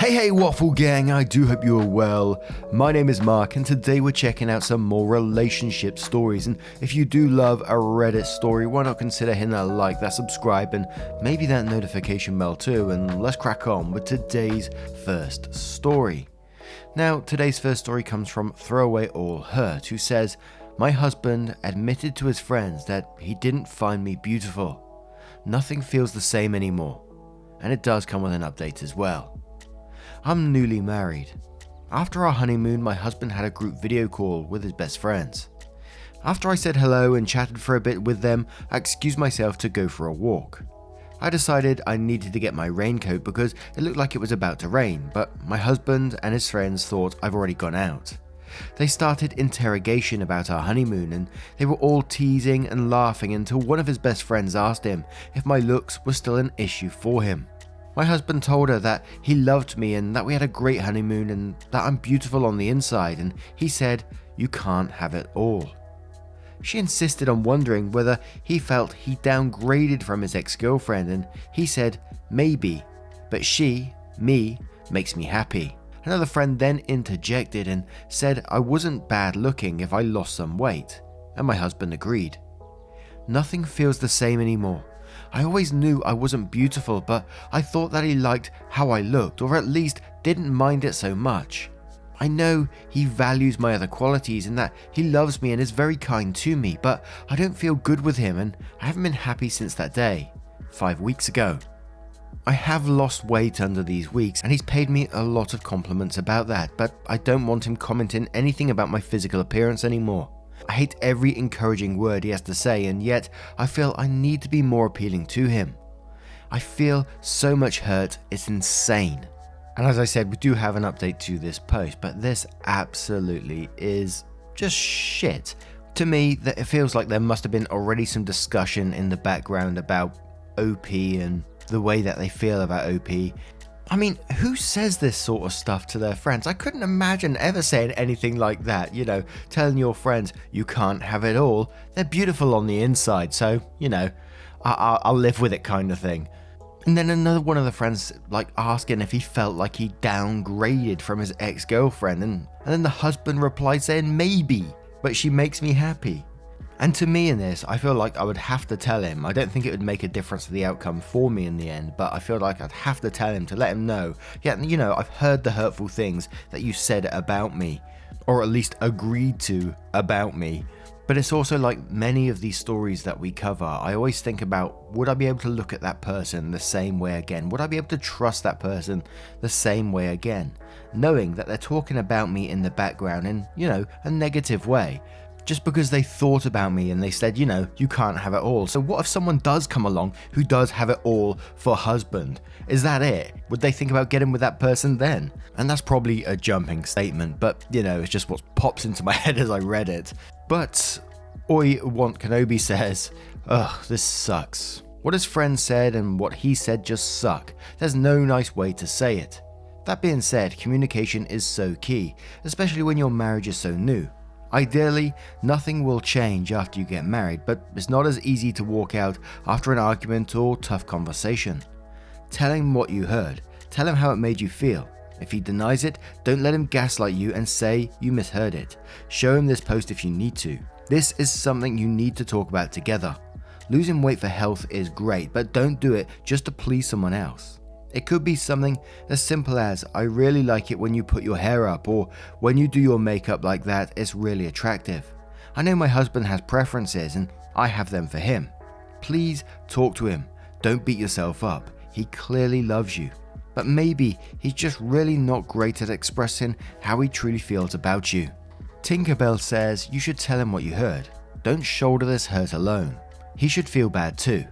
Hey Waffle Gang, I do hope you are well. My name is Mark and today we're checking out some more relationship stories, and if you do love a Reddit story, why not consider hitting that like, that subscribe, and maybe that notification bell too, and let's crack on with today's first story. Now, today's first story comes from Throwaway Overheard, who says, "My husband admitted to his friends that he didn't find me beautiful. Nothing feels the same anymore." And it does come with an update as well. "I'm newly married. After our honeymoon, my husband had a group video call with his best friends. After I said hello and chatted for a bit with them, I excused myself to go for a walk. I decided I needed to get my raincoat because it looked like it was about to rain, but my husband and his friends thought I've already gone out. They started interrogation about our honeymoon, and they were all teasing and laughing until one of his best friends asked him if my looks were still an issue for him. My husband told her that he loved me and that we had a great honeymoon and that I'm beautiful on the inside, and he said, 'You can't have it all.' She insisted on wondering whether he felt he downgraded from his ex-girlfriend, and he said, 'Maybe, but she, me, makes me happy.' Another friend then interjected and said I wasn't bad looking if I lost some weight, and my husband agreed. Nothing feels the same anymore. I always knew I wasn't beautiful, but I thought that he liked how I looked, or at least didn't mind it so much. I know he values my other qualities and that he loves me and is very kind to me, but I don't feel good with him and I haven't been happy since that day, 5 weeks ago. I have lost weight under these weeks and he's paid me a lot of compliments about that, but I don't want him commenting anything about my physical appearance anymore. I hate every encouraging word he has to say, and yet I feel I need to be more appealing to him. I feel so much hurt, it's insane." And as I said, we do have an update to this post, but this absolutely is just shit. To me, that it feels like there must have been already some discussion in the background about OP and the way that they feel about OP. I mean, who says this sort of stuff to their friends? I couldn't imagine ever saying anything like that, telling your friends you can't have it all. They're beautiful on the inside, so, I'll live with it kind of thing. And then another one of the friends asking if he felt like he downgraded from his ex-girlfriend, and then the husband replied saying maybe, but she makes me happy. And to me in this, I feel like I would have to tell him. I don't think it would make a difference to the outcome for me in the end, but I feel like I'd have to tell him to let him know, I've heard the hurtful things that you said about me, or at least agreed to about me. But it's also like many of these stories that we cover, I always think about, would I be able to look at that person the same way again? Would I be able to trust that person the same way again? Knowing that they're talking about me in the background in, a negative way. Just because they thought about me and they said, you can't have it all. So what if someone does come along who does have it all for husband? Is that it? Would they think about getting with that person then? And that's probably a jumping statement, but it's just what pops into my head as I read it. But Oi Want Kenobi says, "Ugh, this sucks. What his friend said and what he said just suck. There's no nice way to say it. That being said, communication is so key, especially when your marriage is so new. Ideally, nothing will change after you get married, but it's not as easy to walk out after an argument or tough conversation. Tell him what you heard. Tell him how it made you feel. If he denies it, don't let him gaslight you and say you misheard it. Show him this post if you need to. This is something you need to talk about together. Losing weight for health is great, but don't do it just to please someone else. It could be something as simple as, I really like it when you put your hair up, or when you do your makeup like that, it's really attractive. I know my husband has preferences and I have them for him. Please talk to him. Don't beat yourself up. He clearly loves you. But maybe he's just really not great at expressing how he truly feels about you." Tinkerbell says you should tell him what you heard. Don't shoulder this hurt alone. He should feel bad too.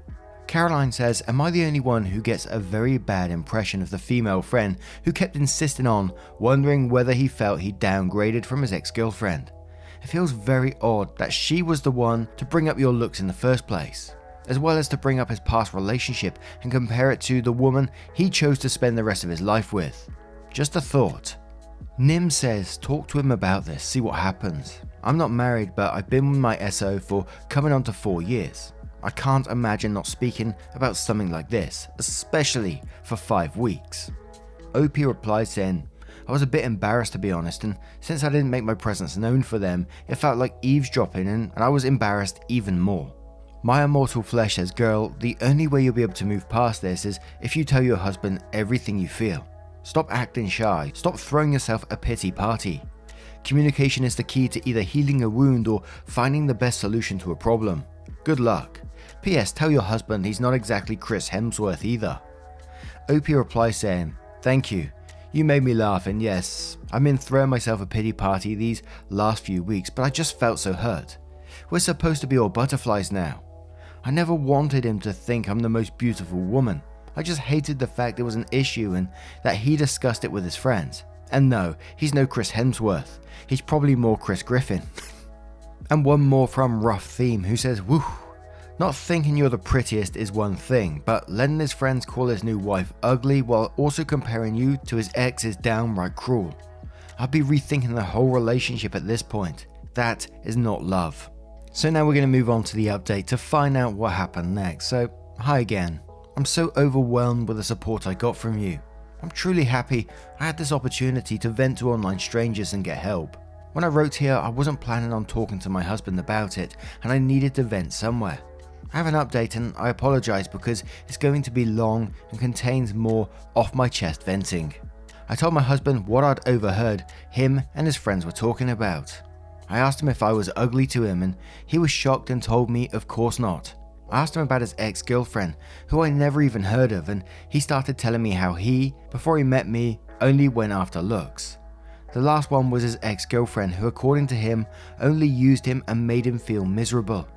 Caroline says, "Am I the only one who gets a very bad impression of the female friend who kept insisting on wondering whether he felt he downgraded from his ex-girlfriend? It feels very odd that she was the one to bring up your looks in the first place, as well as to bring up his past relationship and compare it to the woman he chose to spend the rest of his life with. Just a thought." Nim says, "Talk to him about this, see what happens. I'm not married, but I've been with my SO for coming on to 4 years. I can't imagine not speaking about something like this, especially for 5 weeks." OP replies saying, I was a bit embarrassed to be honest, and since I didn't make my presence known for them, it felt like eavesdropping and I was embarrassed even more. My immortal flesh says, girl, the only way you'll be able to move past this is if you tell your husband everything you feel. Stop acting shy, stop throwing yourself a pity party. Communication is the key to either healing a wound or finding the best solution to a problem. Good luck. P.S. Tell your husband he's not exactly Chris Hemsworth either. OP replies saying, thank you. You made me laugh, and yes, I've been throwing myself a pity party these last few weeks, but I just felt so hurt. We're supposed to be all butterflies now. I never wanted him to think I'm the most beautiful woman. I just hated the fact it was an issue and that he discussed it with his friends. And no, he's no Chris Hemsworth. He's probably more Chris Griffin. And one more from Rough Theme who says, woo, not thinking you're the prettiest is one thing, but letting his friends call his new wife ugly while also comparing you to his ex is downright cruel. I'd be rethinking the whole relationship at this point. That is not love. So now we're going to move on to the update to find out what happened next. So, hi again. I'm so overwhelmed with the support I got from you. I'm truly happy I had this opportunity to vent to online strangers and get help. When I wrote here, I wasn't planning on talking to my husband about it, and I needed to vent somewhere. I have an update and I apologize because it's going to be long and contains more off my chest venting. I told my husband what I'd overheard him and his friends were talking about. I asked him if I was ugly to him and he was shocked and told me of course not. I asked him about his ex-girlfriend, who I never even heard of, and he started telling me how he, before he met me, only went after looks. The last one was his ex-girlfriend who according to him only used him and made him feel miserable.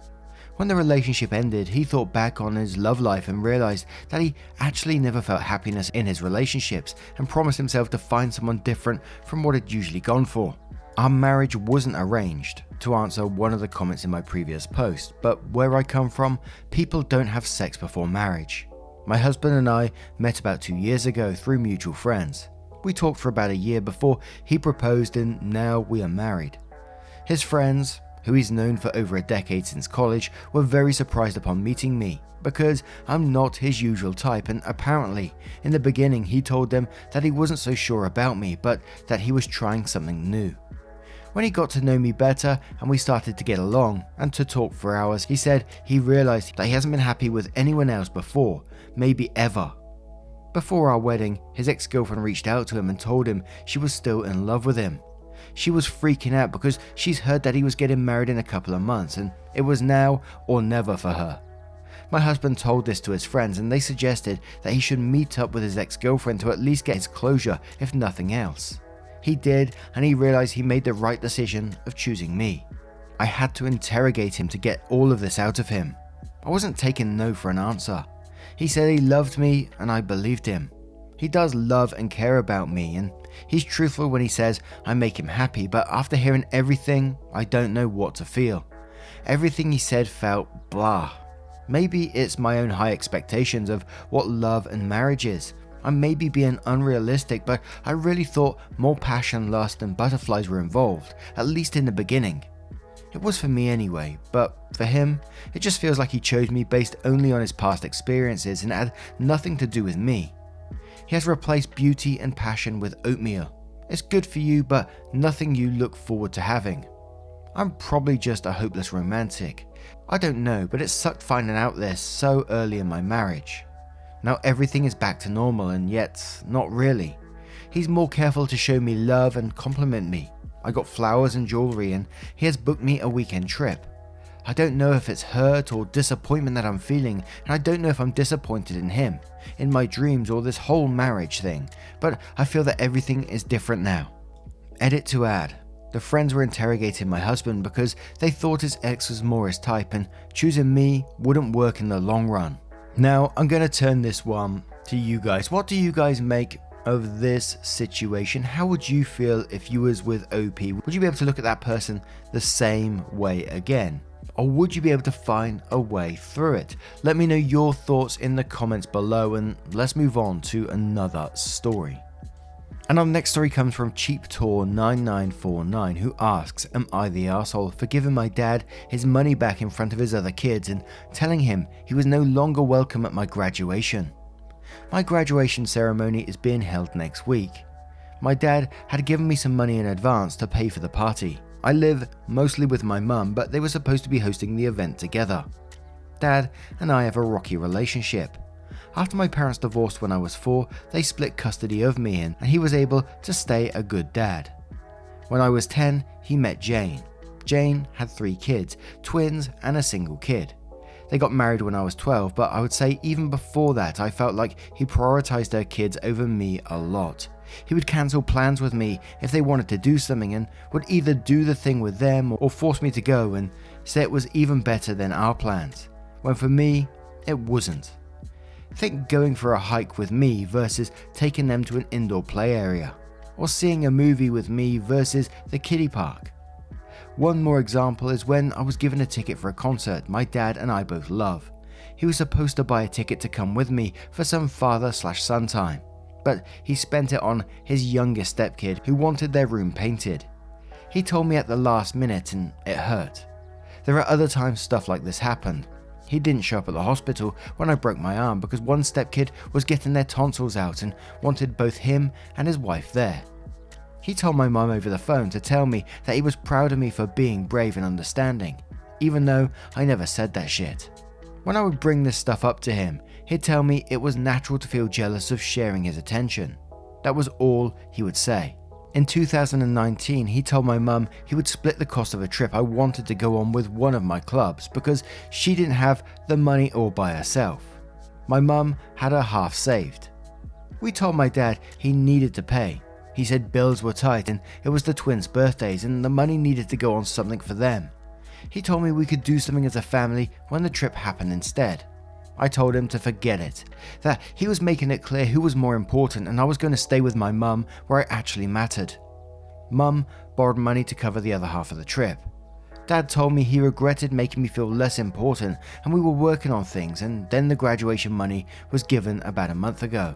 When the relationship ended, he thought back on his love life and realized that he actually never felt happiness in his relationships and promised himself to find someone different from what he'd usually gone for. Our marriage wasn't arranged, to answer one of the comments in my previous post, but where I come from, people don't have sex before marriage. My husband and I met about 2 years ago through mutual friends. We talked for about a year before he proposed and now we are married. His friends, who he's known for over a decade since college, were very surprised upon meeting me because I'm not his usual type, and apparently in the beginning he told them that he wasn't so sure about me but that he was trying something new. When he got to know me better and we started to get along and to talk for hours, he said he realized that he hasn't been happy with anyone else before, maybe ever. Before our wedding, his ex-girlfriend reached out to him and told him she was still in love with him. She was freaking out because she's heard that he was getting married in a couple of months and it was now or never for her. My husband told this to his friends and they suggested that he should meet up with his ex-girlfriend to at least get his closure if nothing else. He did, and he realized he made the right decision of choosing me. I had to interrogate him to get all of this out of him. I wasn't taking no for an answer. He said he loved me and I believed him. He does love and care about me and he's truthful when he says I make him happy, but after hearing everything, I don't know what to feel. Everything he said felt blah. Maybe it's my own high expectations of what love and marriage is. I may be being unrealistic, but I really thought more passion, lust and butterflies were involved, at least in the beginning. It was for me anyway, but for him, it just feels like he chose me based only on his past experiences and had nothing to do with me. He has replaced beauty and passion with oatmeal. It's good for you, but nothing you look forward to having. I'm probably just a hopeless romantic. I don't know, but it sucked finding out this so early in my marriage. Now everything is back to normal and yet not really. He's more careful to show me love and compliment me. I got flowers and jewelry and he has booked me a weekend trip. I don't know if it's hurt or disappointment that I'm feeling, and I don't know if I'm disappointed in him, in my dreams or this whole marriage thing, but I feel that everything is different now. Edit to add. The friends were interrogating my husband because they thought his ex was more his type and choosing me wouldn't work in the long run. Now, I'm going to turn this one to you guys. What do you guys make of this situation? How would you feel if you was with OP? Would you be able to look at that person the same way again? Or would you be able to find a way through it? Let me know your thoughts in the comments below and let's move on to another story. And our next story comes from CheapTour9949 who asks, am I the arsehole for giving my dad his money back in front of his other kids and telling him he was no longer welcome at my graduation? My graduation ceremony is being held next week. My dad had given me some money in advance to pay for the party. I live mostly with my mum, but they were supposed to be hosting the event together. Dad and I have a rocky relationship. After my parents divorced when I was 4, they split custody of me and he was able to stay a good dad. When I was 10, he met Jane. Jane had 3 kids, twins and a single kid. They got married when I was 12, but I would say even before that I felt like he prioritized her kids over me a lot. He would cancel plans with me if they wanted to do something and would either do the thing with them or force me to go and say it was even better than our plans, when for me, it wasn't. Think going for a hike with me versus taking them to an indoor play area, or seeing a movie with me versus the kiddie park. One more example is when I was given a ticket for a concert my dad and I both love. He was supposed to buy a ticket to come with me for some father/son time, but he spent it on his youngest stepkid who wanted their room painted. He told me at the last minute and it hurt. There are other times stuff like this happened. He didn't show up at the hospital when I broke my arm because one stepkid was getting their tonsils out and wanted both him and his wife there. He told my mum over the phone to tell me that he was proud of me for being brave and understanding, even though I never said that shit. When I would bring this stuff up to him, he'd tell me it was natural to feel jealous of sharing his attention. That was all he would say. In 2019, he told my mum he would split the cost of a trip I wanted to go on with one of my clubs because she didn't have the money all by herself. My mum had her half saved. We told my dad he needed to pay. He said bills were tight and it was the twins' birthdays and the money needed to go on something for them. He told me we could do something as a family when the trip happened instead. I told him to forget it, that he was making it clear who was more important and I was going to stay with my mum where it actually mattered. Mum borrowed money to cover the other half of the trip. Dad told me he regretted making me feel less important and we were working on things, and then the graduation money was given about a month ago.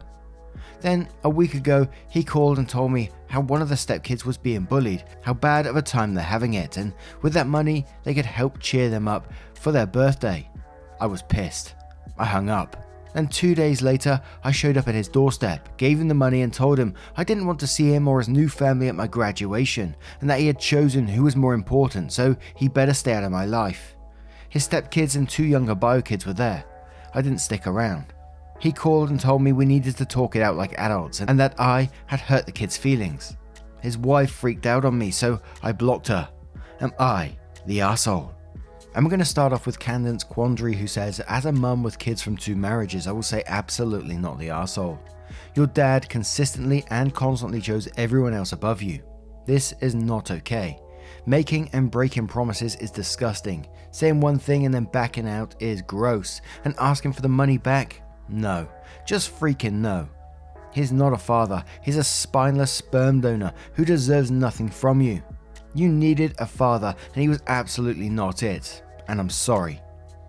Then, a week ago, he called and told me how one of the stepkids was being bullied, how bad of a time they're having it, and with that money, they could help cheer them up for their birthday. I was pissed. I hung up. Then 2 days later, I showed up at his doorstep, gave him the money and told him I didn't want to see him or his new family at my graduation, and that he had chosen who was more important, so he better stay out of my life. His stepkids and 2 younger bio kids were there. I didn't stick around. He called and told me we needed to talk it out like adults and that I had hurt the kids' feelings. His wife freaked out on me, so I blocked her. Am I the arsehole? And we're going to start off with Candence Quandary, who says, as a mum with kids from 2 marriages, I will say absolutely not the arsehole. Your dad consistently and constantly chose everyone else above you. This is not okay. Making and breaking promises is disgusting. Saying one thing and then backing out is gross. And asking for the money back? No, just freaking no. He's not a father, he's a spineless sperm donor who deserves nothing from you. You needed a father and he was absolutely not it, and I'm sorry.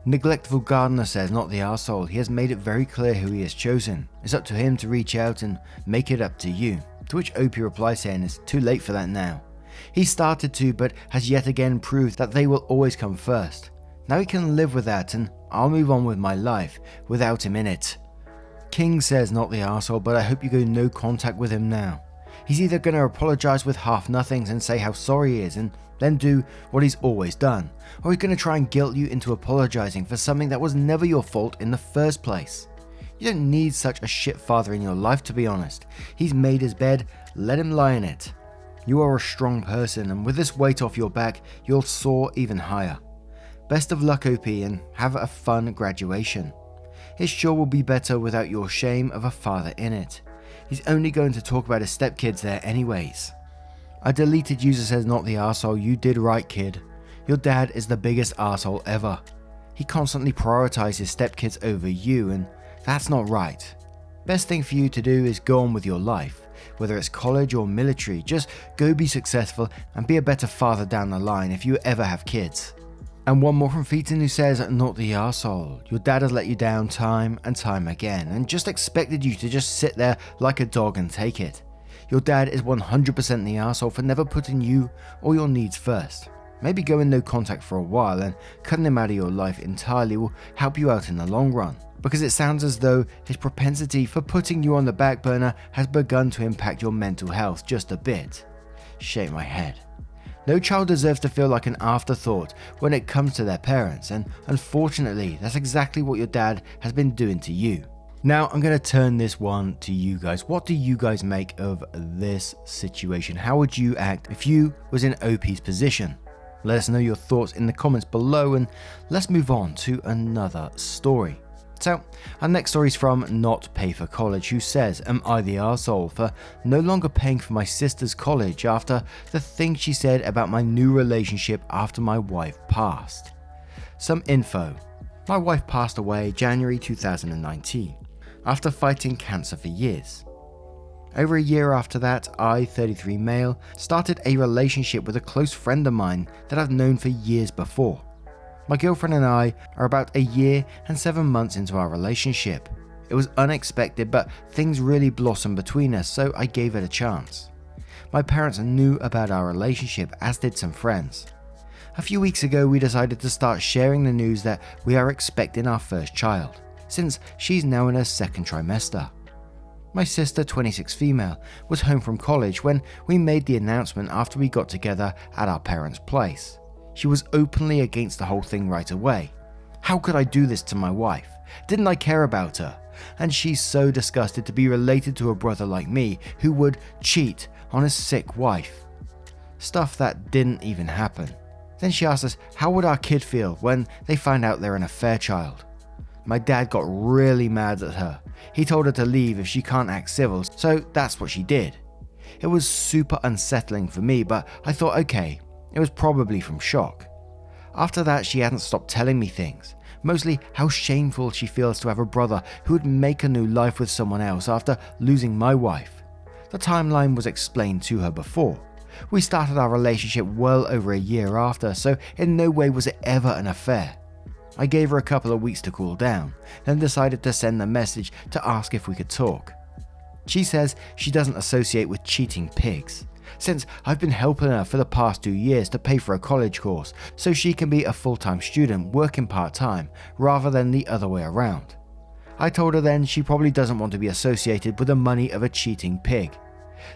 Neglectful Gardener says, not the arsehole, he has made it very clear who he has chosen. It's up to him to reach out and make it up to you. To which Opie replies saying it's too late for that now. He started to, but has yet again proved that they will always come first. Now he can live with that and I'll move on with my life without him in it. King says, not the arsehole, but I hope you go no contact with him now. He's either going to apologise with half nothings and say how sorry he is and then do what he's always done, or he's going to try and guilt you into apologising for something that was never your fault in the first place. You don't need such a shit father in your life, to be honest. He's made his bed, let him lie in it. You are a strong person, and with this weight off your back, you'll soar even higher. Best of luck, OP, and have a fun graduation. It sure will be better without your shame of a father in it. He's only going to talk about his stepkids there anyways. A deleted user says, not the arsehole, you did right, kid. Your dad is the biggest arsehole ever. He constantly prioritizes stepkids over you, and that's not right. Best thing for you to do is go on with your life. Whether it's college or military, just go be successful and be a better father down the line if you ever have kids. And one more from Featon, who says, not the arsehole. Your dad has let you down time and time again and just expected you to just sit there like a dog and take it. Your dad is 100% the arsehole for never putting you or your needs first. Maybe going no contact for a while and cutting him out of your life entirely will help you out in the long run. because it sounds as though his propensity for putting you on the back burner has begun to impact your mental health just a bit. Shake my head. No child deserves to feel like an afterthought when it comes to their parents, and unfortunately, that's exactly what your dad has been doing to you. Now, I'm going to turn this one to you guys. What do you guys make of this situation? How would you act if you was in OP's position? Let us know your thoughts in the comments below, and let's move on to another story. So, our next story is from Not Pay for College, who says, am I the arsehole for no longer paying for my sister's college after the things she said about my new relationship after my wife passed? Some info. My wife passed away January 2019, after fighting cancer for years. Over a year after that, I, 33 male, started a relationship with a close friend of mine that I've known for years before. My girlfriend and I are about a year and 7 months into our relationship. It was unexpected, but things really blossomed between us, so I gave it a chance. My parents knew about our relationship, as did some friends. A few weeks ago, we decided to start sharing the news that we are expecting our first child, since she's now in her second trimester. My sister, 26 female, was home from college when we made the announcement after we got together at our parents' place. She was openly against the whole thing right away. How could I do this to my wife? Didn't I care about her? And she's so disgusted to be related to a brother like me who would cheat on his sick wife. Stuff that didn't even happen. Then she asked us, how would our kid feel when they find out they're an affair child? My dad got really mad at her. He told her to leave if she can't act civil, so that's what she did. It was super unsettling for me, but I thought, okay, it was probably from shock. After that, she hadn't stopped telling me things, mostly how shameful she feels to have a brother who would make a new life with someone else after losing my wife. The timeline was explained to her before. We started our relationship well over a year after, so in no way was it ever an affair. I gave her a couple of weeks to cool down, then decided to send a message to ask if we could talk. She says she doesn't associate with cheating pigs, since I've been helping her for the past 2 years to pay for a college course so she can be a full-time student working part-time rather than the other way around. I told her then she probably doesn't want to be associated with the money of a cheating pig.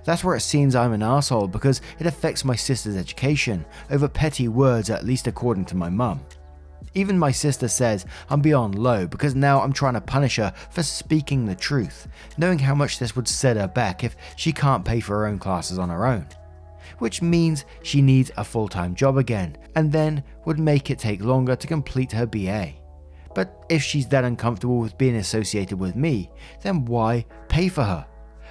That's where it seems I'm an arsehole because it affects my sister's education over petty words, at least according to my mum. Even my sister says I'm beyond low because now I'm trying to punish her for speaking the truth, knowing how much this would set her back if she can't pay for her own classes on her own. Which means she needs a full-time job again, and then would make it take longer to complete her BA. But if she's that uncomfortable with being associated with me, then why pay for her?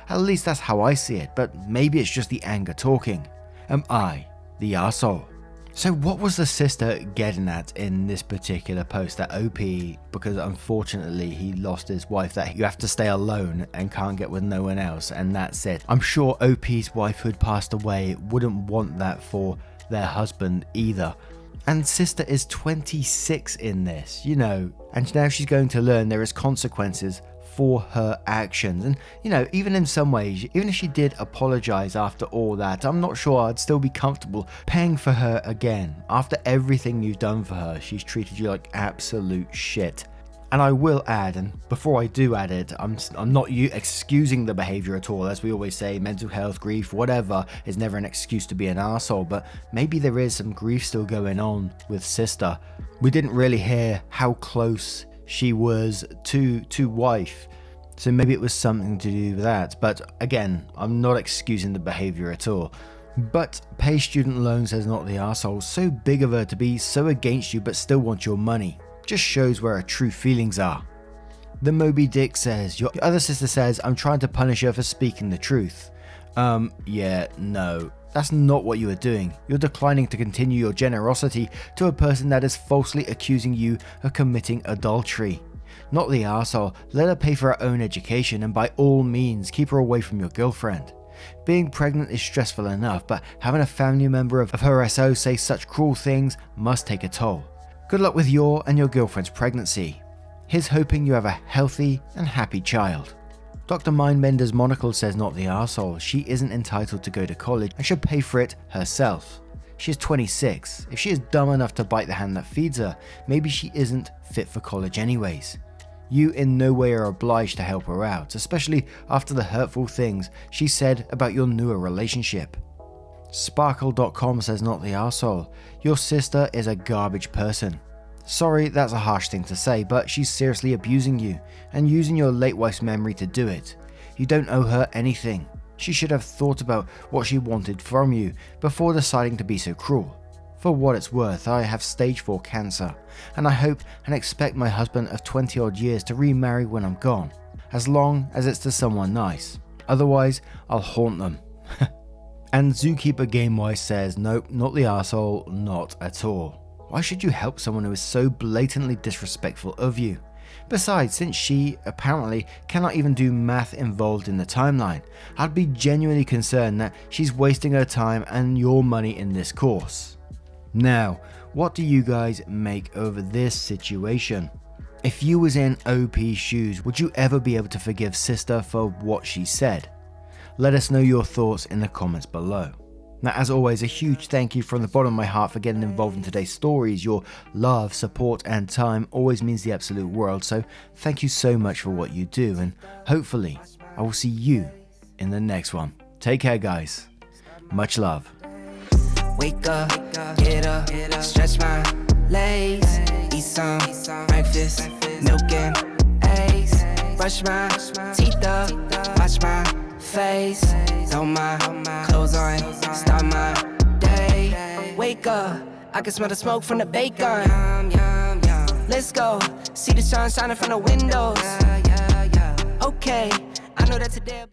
At least that's how I see it, but maybe it's just the anger talking. Am I the arsehole? So what was the sister getting at in this particular post? That OP, because unfortunately he lost his wife, that you have to stay alone and can't get with no one else, and that's it. I'm sure OP's wife who'd passed away wouldn't want that for their husband either. And sister is 26 in this, and now she's going to learn there is consequences for her actions. And even in some ways, even if she did apologize after all that, I'm not sure I'd still be comfortable paying for her again. After everything you've done for her, she's treated you like absolute shit. And I will add, and before I do add it, I'm not excusing the behavior at all. As we always say, mental health, grief, whatever is never an excuse to be an arsehole, but maybe there is some grief still going on with sister. We didn't really hear how close she was to wife, so maybe it was something to do with that. But again, I'm not excusing the behavior at all. But pay student loans as not the arsehole. So big of her to be so against you but still want your money. Just shows where her true feelings are. The Moby Dick says, your other sister says, I'm trying to punish her for speaking the truth. Yeah, no. That's not what you are doing. You're declining to continue your generosity to a person that is falsely accusing you of committing adultery. Not the arsehole. Let her pay for her own education and by all means keep her away from your girlfriend. Being pregnant is stressful enough, but having a family member of her SO say such cruel things must take a toll. Good luck with your and your girlfriend's pregnancy. Here's hoping you have a healthy and happy child. Dr. Mindbender's monocle says not the arsehole. She isn't entitled to go to college and should pay for it herself. She is 26. If she is dumb enough to bite the hand that feeds her, maybe she isn't fit for college anyways. You in no way are obliged to help her out, especially after the hurtful things she said about your newer relationship. Sparkle.com says, not the arsehole. Your sister is a garbage person. Sorry, that's a harsh thing to say, but she's seriously abusing you and using your late wife's memory to do it. You don't owe her anything. She should have thought about what she wanted from you before deciding to be so cruel. For what it's worth, I have stage 4 cancer, and I hope and expect my husband of 20 odd years to remarry when I'm gone, as long as it's to someone nice. Otherwise, I'll haunt them. And Zookeeper Gamewise says, nope, not the arsehole, not at all. Why should you help someone who is so blatantly disrespectful of you? Besides, since she apparently cannot even do math involved in the timeline, I'd be genuinely concerned that she's wasting her time and your money in this course. Now, what do you guys make over this situation? If you was in OP's shoes, would you ever be able to forgive sister for what she said? Let us know your thoughts in the comments below. Now, as always, a huge thank you from the bottom of my heart for getting involved in today's stories. Your love, support, and time always means the absolute world, so thank you so much for what you do, and hopefully I will see you in the next one. Take care, guys. Much love. Wake up, get up, stretch my legs, eat some breakfast, milk and eggs, brush my teeth up, wash my face, throw my clothes on, start my day. Wake up, I can smell the smoke from the bacon. Let's go, see the sun shining from the windows. Okay, I know that today